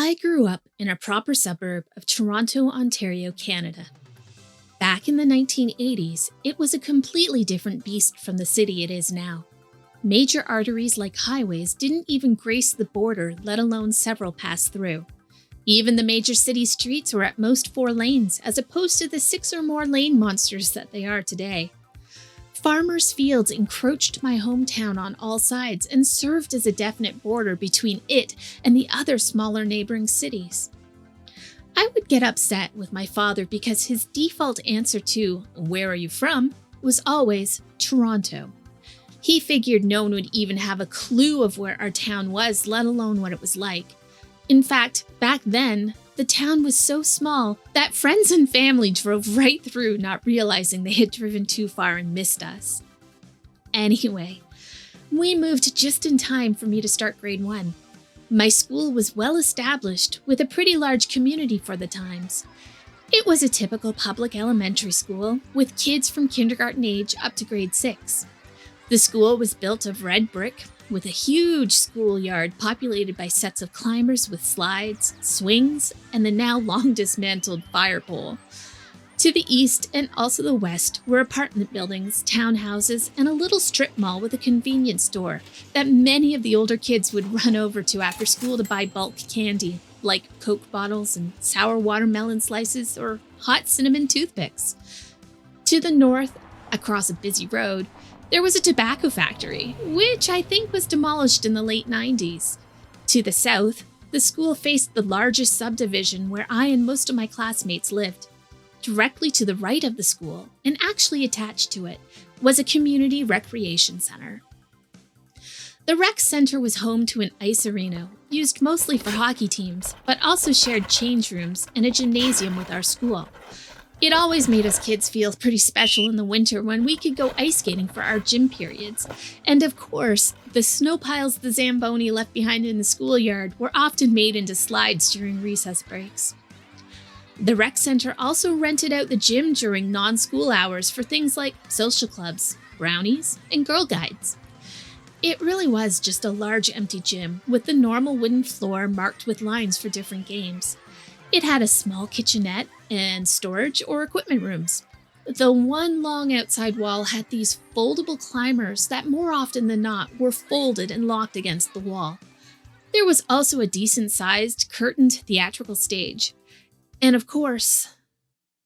I grew up in a proper suburb of Toronto, Ontario, Canada. Back in the 1980s, it was a completely different beast from the city it is now. Major arteries like highways didn't even grace the border, let alone several pass through. Even the major city streets were at most 4 lanes, as opposed to the 6 or more lane monsters that they are today. Farmers' fields encroached my hometown on all sides and served as a definite border between it and the other smaller neighboring cities. I would get upset with my father because his default answer to, "Where are you from?" was always Toronto. He figured no one would even have a clue of where our town was, let alone what it was like. In fact, back then, the town was so small that friends and family drove right through, not realizing they had driven too far and missed us. Anyway, we moved just in time for me to start grade 1. My school was well established, with a pretty large community for the times. It was a typical public elementary school, with kids from kindergarten age up to grade 6. The school was built of red brick, with a huge schoolyard populated by sets of climbers with slides, swings, and the now long dismantled fire pole. To the east and also the west were apartment buildings, townhouses, and a little strip mall with a convenience store that many of the older kids would run over to after school to buy bulk candy, like Coke bottles and sour watermelon slices or hot cinnamon toothpicks. To the north, across a busy road, there was a tobacco factory, which I think was demolished in the late 90s. To the south, the school faced the largest subdivision where I and most of my classmates lived. Directly to the right of the school, and actually attached to it, was a community recreation center. The rec center was home to an ice arena, used mostly for hockey teams, but also shared change rooms and a gymnasium with our school. It always made us kids feel pretty special in the winter when we could go ice skating for our gym periods. And of course, the snow piles the Zamboni left behind in the schoolyard were often made into slides during recess breaks. The rec center also rented out the gym during non-school hours for things like social clubs, brownies, and girl guides. It really was just a large empty gym with the normal wooden floor marked with lines for different games. It had a small kitchenette and storage or equipment rooms. The one long outside wall had these foldable climbers that more often than not were folded and locked against the wall. There was also a decent-sized curtained theatrical stage. And of course,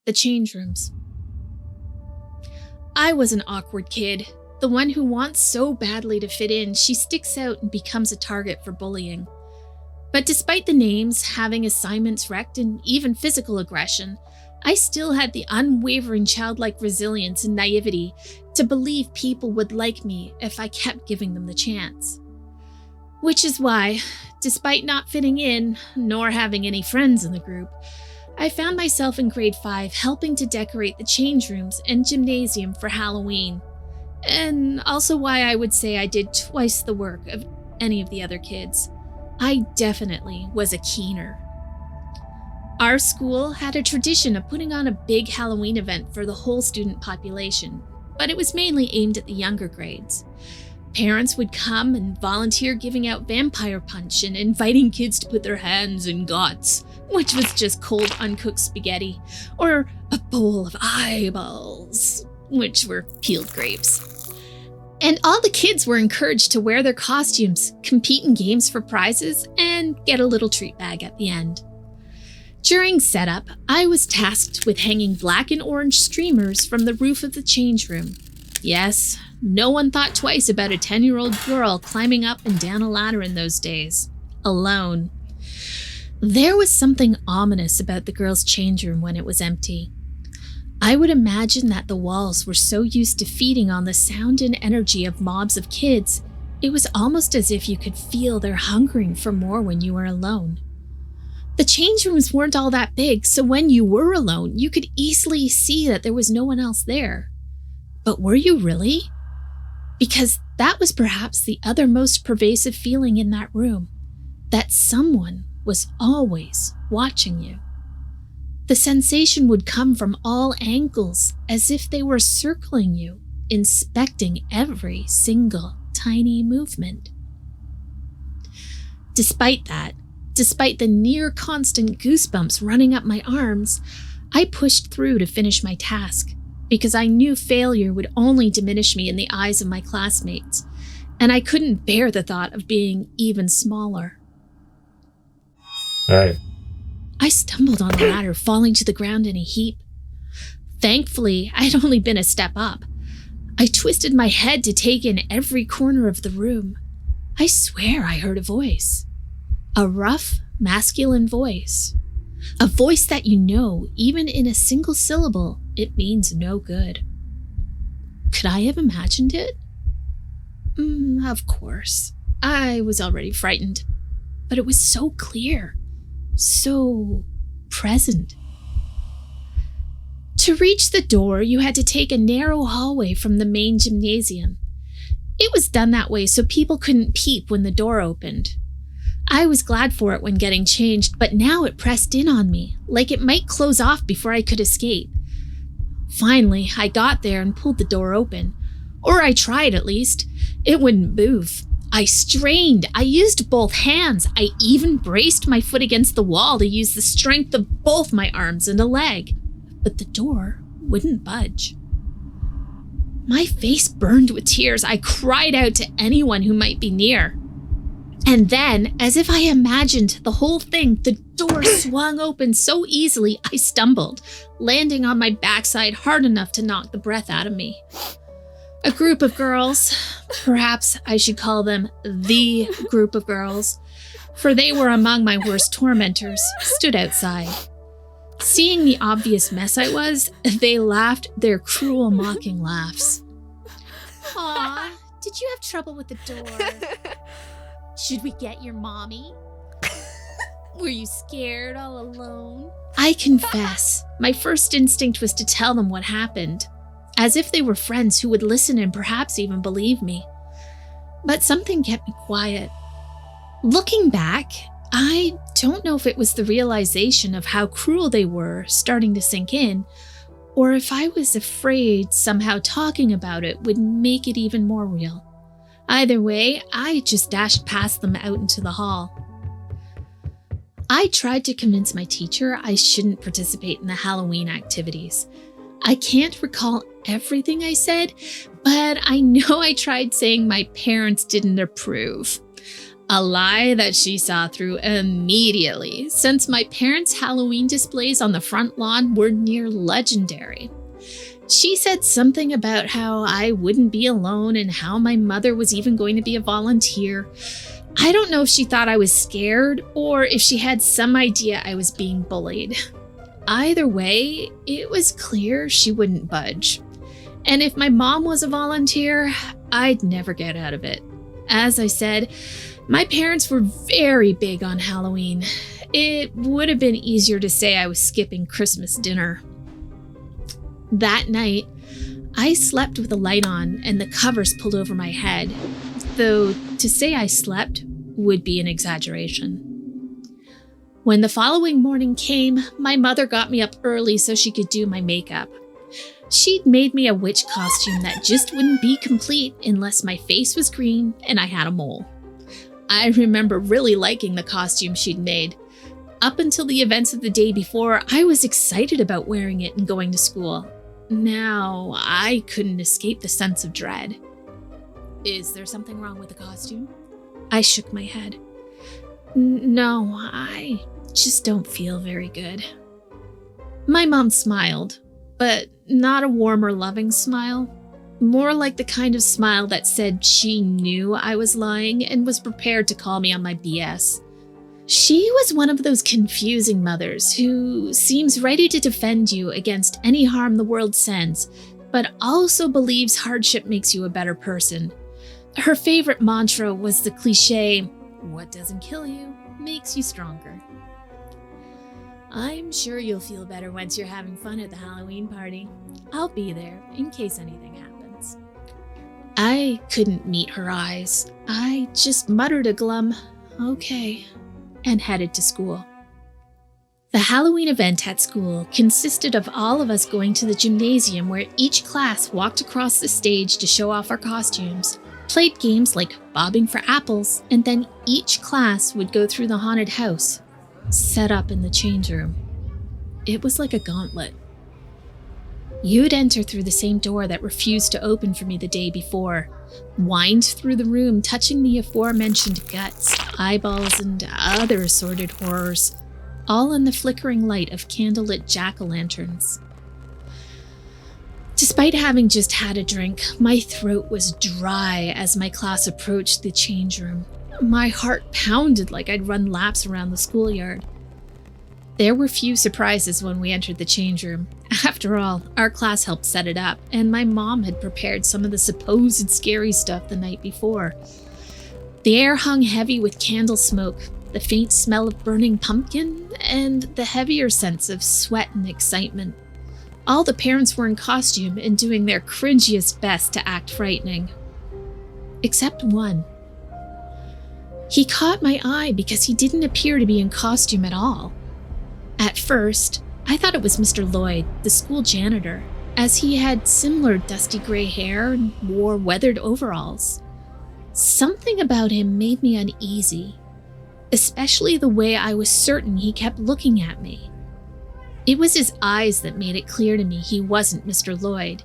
the change rooms. I was an awkward kid, the one who wants so badly to fit in she sticks out and becomes a target for bullying. But despite the names, having assignments wrecked, and even physical aggression, I still had the unwavering childlike resilience and naivety to believe people would like me if I kept giving them the chance. Which is why, despite not fitting in, nor having any friends in the group, I found myself in grade 5 helping to decorate the change rooms and gymnasium for Halloween. And also why I would say I did twice the work of any of the other kids. I definitely was a keener. Our school had a tradition of putting on a big Halloween event for the whole student population, but it was mainly aimed at the younger grades. Parents would come and volunteer giving out vampire punch and inviting kids to put their hands in guts, which was just cold uncooked spaghetti, or a bowl of eyeballs, which were peeled grapes. And all the kids were encouraged to wear their costumes, compete in games for prizes, and get a little treat bag at the end. During setup, I was tasked with hanging black and orange streamers from the roof of the change room. Yes, no one thought twice about a 10-year-old girl climbing up and down a ladder in those days, alone. There was something ominous about the girls' change room when it was empty. I would imagine that the walls were so used to feeding on the sound and energy of mobs of kids, it was almost as if you could feel their hungering for more when you were alone. The change rooms weren't all that big, so when you were alone, you could easily see that there was no one else there. But were you really? Because that was perhaps the other most pervasive feeling in that room, that someone was always watching you. The sensation would come from all angles, as if they were circling you, inspecting every single tiny movement. Despite despite the near constant goosebumps running up my arms, I pushed through to finish my task because I knew failure would only diminish me in the eyes of my classmates, and I couldn't bear the thought of being even smaller. All right. I stumbled on the ladder, falling to the ground in a heap. Thankfully, I'd only been a step up. I twisted my head to take in every corner of the room. I swear I heard a voice. A rough, masculine voice. A voice that you know, even in a single syllable, it means no good. Could I have imagined it? Of course. I was already frightened. But it was so clear. So present. To reach the door, you had to take a narrow hallway from the main gymnasium. It was done that way so people couldn't peep when the door opened. I was glad for it when getting changed, but now it pressed in on me, like it might close off before I could escape. Finally, I got there and pulled the door open. Or I tried, at least. It wouldn't move. I strained. I used both hands. I even braced my foot against the wall to use the strength of both my arms and a leg. But the door wouldn't budge. My face burned with tears. I cried out to anyone who might be near. And then, as if I imagined the whole thing, the door swung open so easily I stumbled, landing on my backside hard enough to knock the breath out of me. A group of girls, perhaps I should call them the group of girls, for they were among my worst tormentors, stood outside. Seeing the obvious mess I was, they laughed their cruel, mocking laughs. Aw, did you have trouble with the door? Should we get your mommy? Were you scared all alone? I confess, my first instinct was to tell them what happened, as if they were friends who would listen and perhaps even believe me. But something kept me quiet. Looking back, I don't know if it was the realization of how cruel they were starting to sink in, or if I was afraid somehow talking about it would make it even more real. Either way, I just dashed past them out into the hall. I tried to convince my teacher I shouldn't participate in the Halloween activities. I can't recall everything I said, but I know I tried saying my parents didn't approve. A lie that she saw through immediately, since my parents' Halloween displays on the front lawn were near legendary. She said something about how I wouldn't be alone and how my mother was even going to be a volunteer. I don't know if she thought I was scared or if she had some idea I was being bullied. Either way, it was clear she wouldn't budge. And if my mom was a volunteer, I'd never get out of it. As I said, my parents were very big on Halloween. It would have been easier to say I was skipping Christmas dinner. That night, I slept with the light on and the covers pulled over my head, though to say I slept would be an exaggeration. When the following morning came, my mother got me up early so she could do my makeup. She'd made me a witch costume that just wouldn't be complete unless my face was green and I had a mole. I remember really liking the costume she'd made. Up until the events of the day before, I was excited about wearing it and going to school. Now, I couldn't escape the sense of dread. Is there something wrong with the costume? I shook my head. No, I just don't feel very good. My mom smiled, but not a warm or loving smile. More like the kind of smile that said she knew I was lying and was prepared to call me on my BS. She was one of those confusing mothers who seems ready to defend you against any harm the world sends, but also believes hardship makes you a better person. Her favorite mantra was the cliche, "What doesn't kill you makes you stronger." I'm sure you'll feel better once you're having fun at the Halloween party. I'll be there in case anything happens. I couldn't meet her eyes. I just muttered a glum, "Okay," and headed to school. The Halloween event at school consisted of all of us going to the gymnasium where each class walked across the stage to show off our costumes. played games like bobbing for apples, and then each class would go through the haunted house, set up in the change room. It was like a gauntlet. You'd enter through the same door that refused to open for me the day before, wind through the room, touching the aforementioned guts, eyeballs, and other assorted horrors, all in the flickering light of candlelit jack-o'-lanterns. Despite having just had a drink, my throat was dry as my class approached the change room. My heart pounded like I'd run laps around the schoolyard. There were few surprises when we entered the change room. After all, our class helped set it up, and my mom had prepared some of the supposed scary stuff the night before. The air hung heavy with candle smoke, the faint smell of burning pumpkin, and the heavier sense of sweat and excitement. All the parents were in costume and doing their cringiest best to act frightening. Except one. He caught my eye because he didn't appear to be in costume at all. At first, I thought it was Mr. Lloyd, the school janitor, as he had similar dusty gray hair and wore weathered overalls. Something about him made me uneasy, especially the way I was certain he kept looking at me. It was his eyes that made it clear to me he wasn't Mr. Lloyd.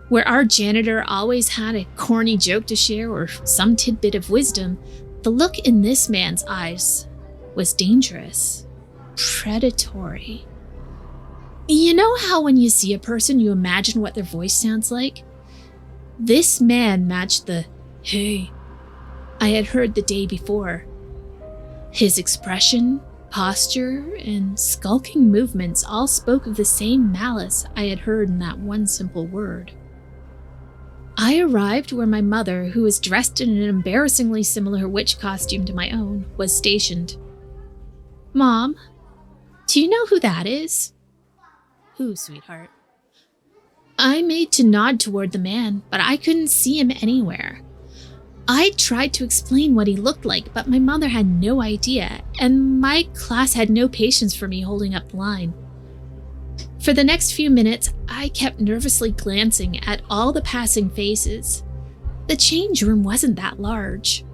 Where our janitor always had a corny joke to share or some tidbit of wisdom, the look in this man's eyes was dangerous. Predatory. You know how when you see a person, you imagine what their voice sounds like? This man matched the "hey" I had heard the day before. His expression, posture, and skulking movements all spoke of the same malice I had heard in that one simple word. I arrived where my mother, who was dressed in an embarrassingly similar witch costume to my own, was stationed. "Mom, do you know who that is?" "Who, sweetheart?" I made to nod toward the man, but I couldn't see him anywhere. I tried to explain what he looked like, but my mother had no idea, and my class had no patience for me holding up the line. For the next few minutes, I kept nervously glancing at all the passing faces. The change room wasn't that large.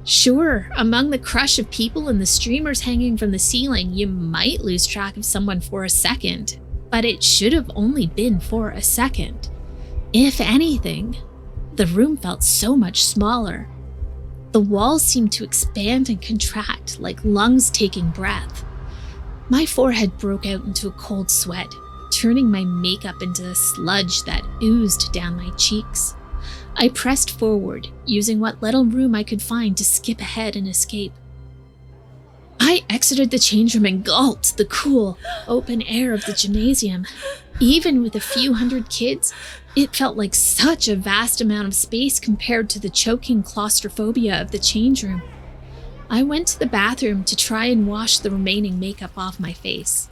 Sure, among the crush of people and the streamers hanging from the ceiling, you might lose track of someone for a second, but it should have only been for a second. If anything, the room felt so much smaller. The walls seemed to expand and contract like lungs taking breath. My forehead broke out into a cold sweat, turning my makeup into a sludge that oozed down my cheeks. I pressed forward, using what little room I could find to skip ahead and escape. I exited the change room and gulped the cool, open air of the gymnasium. Even with a few hundred kids, it felt like such a vast amount of space compared to the choking claustrophobia of the change room. I went to the bathroom to try and wash the remaining makeup off my face.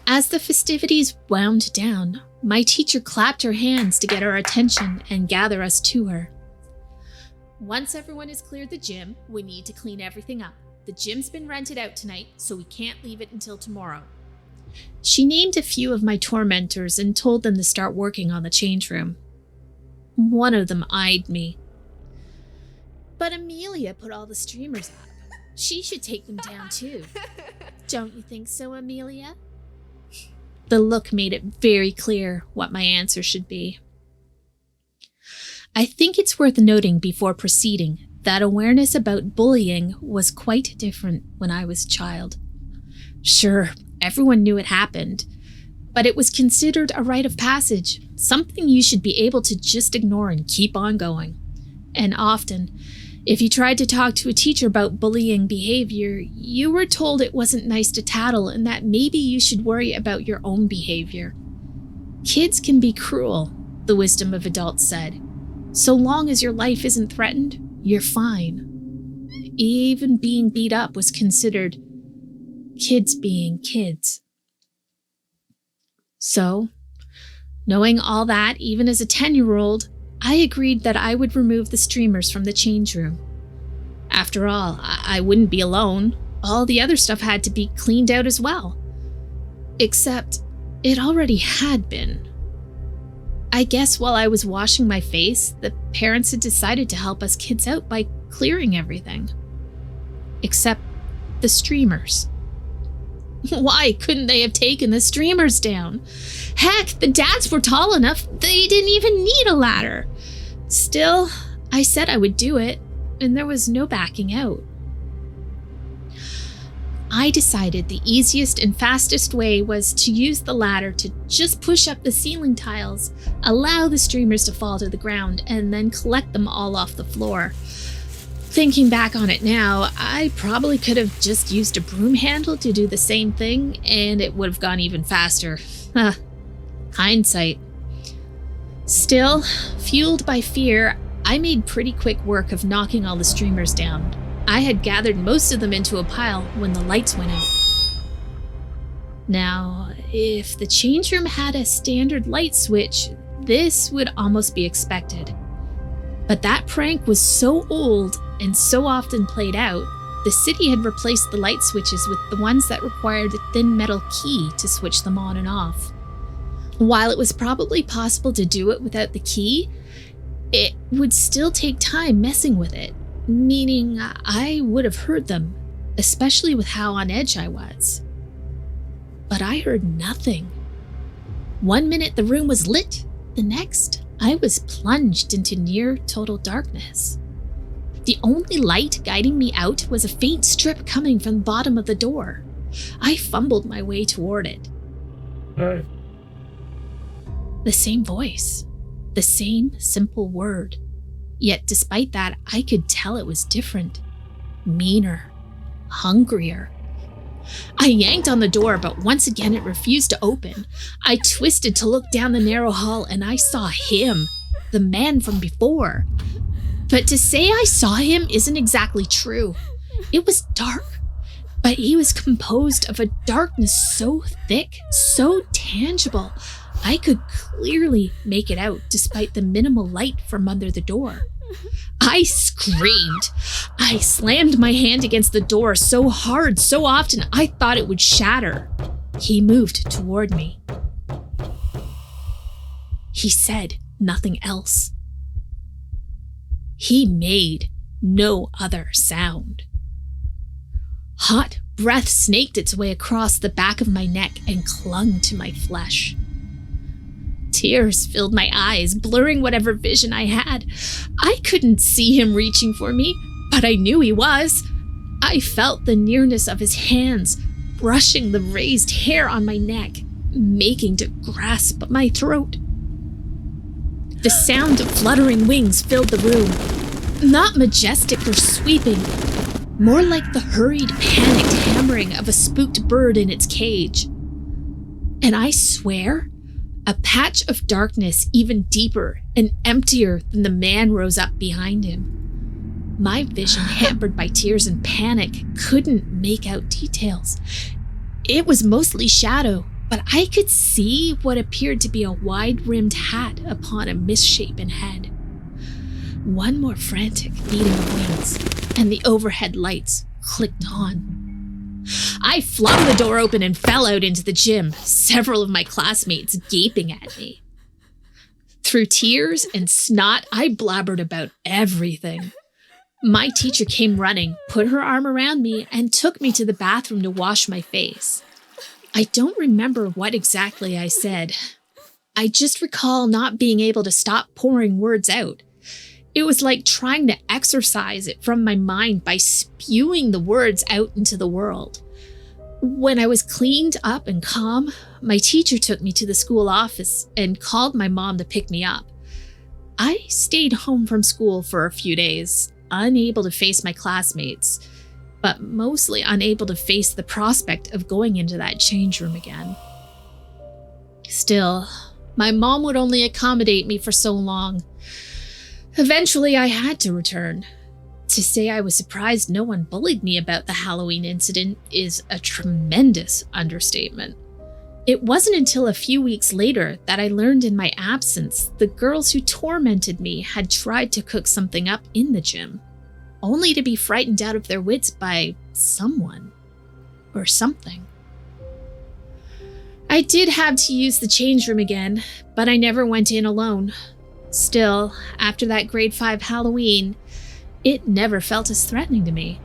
As the festivities wound down, my teacher clapped her hands to get our attention and gather us to her. "Once everyone has cleared the gym, we need to clean everything up. The gym's been rented out tonight, so we can't leave it until tomorrow." She named a few of my tormentors and told them to start working on the change room. One of them eyed me. "But Amelia put all the streamers up. She should take them down too. Don't you think so, Amelia?" The look made it very clear what my answer should be. I think it's worth noting before proceeding that awareness about bullying was quite different when I was a child. Sure, everyone knew it happened, but it was considered a rite of passage, something you should be able to just ignore and keep on going. And often, if you tried to talk to a teacher about bullying behavior, you were told it wasn't nice to tattle and that maybe you should worry about your own behavior. Kids can be cruel, the wisdom of adults said. So long as your life isn't threatened, you're fine. Even being beat up was considered kids being kids. So, knowing all that, even as a 10-year-old, I agreed that I would remove the streamers from the change room. After all, I wouldn't be alone. All the other stuff had to be cleaned out as well. Except, it already had been. I guess while I was washing my face, the parents had decided to help us kids out by clearing everything. Except the streamers. Why couldn't they have taken the streamers down? Heck, the dads were tall enough, they didn't even need a ladder. Still, I said I would do it, and there was no backing out. I decided the easiest and fastest way was to use the ladder to just push up the ceiling tiles, allow the streamers to fall to the ground, and then collect them all off the floor. Thinking back on it now, I probably could have just used a broom handle to do the same thing, and it would have gone even faster. Hindsight. Still, fueled by fear, I made pretty quick work of knocking all the streamers down. I had gathered most of them into a pile when the lights went out. Now, if the change room had a standard light switch, this would almost be expected. But that prank was so old and so often played out, the city had replaced the light switches with the ones that required a thin metal key to switch them on and off. While it was probably possible to do it without the key, it would still take time messing with it, meaning I would have heard them, especially with how on edge I was. But I heard nothing. 1 minute the room was lit, the next I was plunged into near total darkness. The only light guiding me out was a faint strip coming from the bottom of the door. I fumbled my way toward it. Hey. The same voice, the same simple word. Yet despite that, I could tell it was different, meaner, hungrier. I yanked on the door, but once again it refused to open. I twisted to look down the narrow hall and I saw him, the man from before. But to say I saw him isn't exactly true. It was dark, but he was composed of a darkness so thick, so tangible, I could clearly make it out despite the minimal light from under the door. I screamed. I slammed my hand against the door so hard, so often, I thought it would shatter. He moved toward me. He said nothing else. He made no other sound. Hot breath snaked its way across the back of my neck and clung to my flesh. Tears filled my eyes, blurring whatever vision I had. I couldn't see him reaching for me, but I knew he was. I felt the nearness of his hands, brushing the raised hair on my neck, making to grasp my throat. The sound of fluttering wings filled the room, not majestic or sweeping, more like the hurried, panicked hammering of a spooked bird in its cage. And I swear, a patch of darkness even deeper and emptier than the man rose up behind him. My vision, hampered by tears and panic, couldn't make out details. It was mostly shadow, but I could see what appeared to be a wide-rimmed hat upon a misshapen head. One more frantic beating of wings, and the overhead lights clicked on. I flung the door open and fell out into the gym, several of my classmates gaping at me. Through tears and snot, I blabbered about everything. My teacher came running, put her arm around me, and took me to the bathroom to wash my face. I don't remember what exactly I said. I just recall not being able to stop pouring words out. It was like trying to exorcise it from my mind by spewing the words out into the world. When I was cleaned up and calm, my teacher took me to the school office and called my mom to pick me up. I stayed home from school for a few days, unable to face my classmates, but mostly unable to face the prospect of going into that change room again. Still, my mom would only accommodate me for so long. Eventually, I had to return. To say I was surprised no one bullied me about the Halloween incident is a tremendous understatement. It wasn't until a few weeks later that I learned in my absence the girls who tormented me had tried to cook something up in the gym, only to be frightened out of their wits by someone or something. I did have to use the change room again, but I never went in alone. Still, after that grade 5 Halloween, it never felt as threatening to me.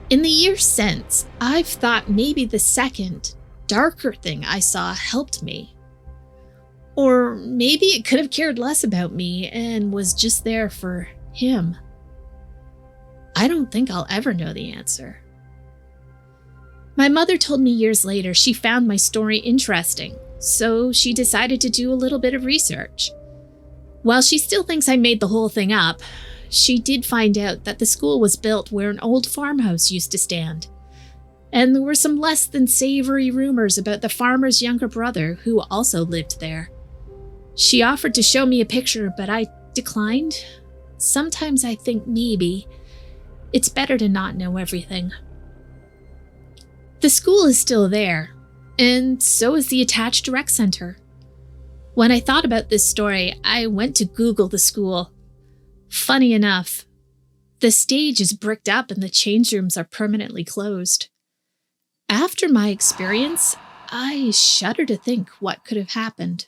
In the years since, I've thought maybe the second, darker thing I saw helped me. Or maybe it could have cared less about me and was just there for him. I don't think I'll ever know the answer. My mother told me years later she found my story interesting, so she decided to do a little bit of research. While she still thinks I made the whole thing up, she did find out that the school was built where an old farmhouse used to stand. And there were some less than savory rumors about the farmer's younger brother who also lived there. She offered to show me a picture, but I declined. Sometimes I think maybe it's better to not know everything. The school is still there, and so is the attached rec center. When I thought about this story, I went to Google the school. Funny enough, the stage is bricked up and the change rooms are permanently closed. After my experience, I shudder to think what could have happened.